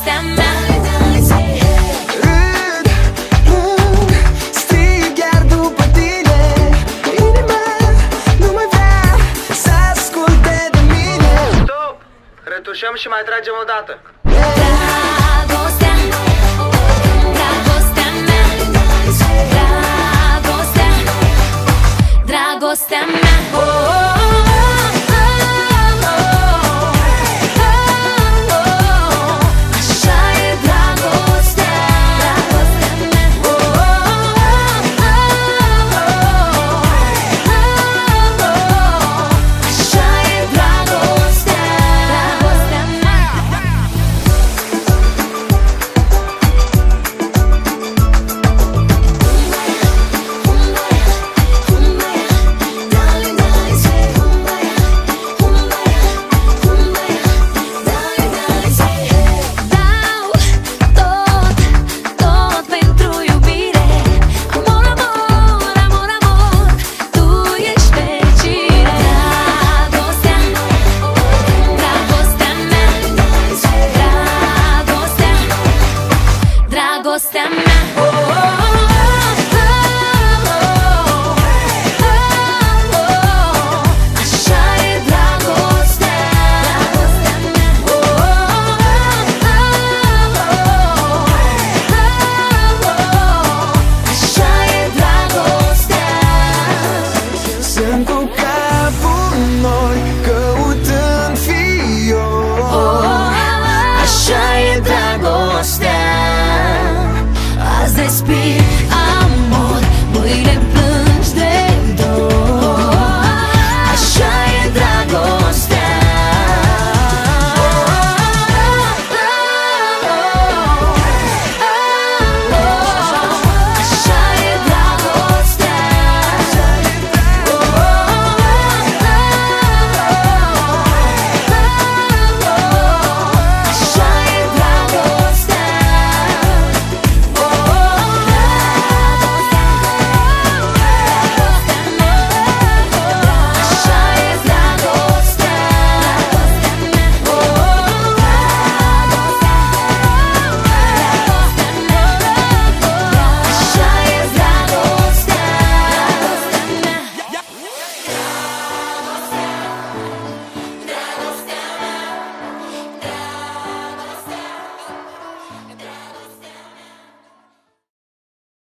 dragostea mea. Strig iar după tine, inima nu mai vrea să asculte de mine. Stop! Retușăm și mai tragem o dată. Dragostea, dragostea mea, dragostea, dragostea mea. Așa e dragostea, dragostea mea. Așa e dragostea, dragostea mea. Dau tot pentru iubire. Amor, amor, amor, amor, tu ești fericire. Dragostea, dragostea mea, dragostea, dragostea mea. Așa e dragostea, dragostea mea. Așa e dragostea. Sunt cu capul noi, căutând fior. Așa e dragostea. Azi respir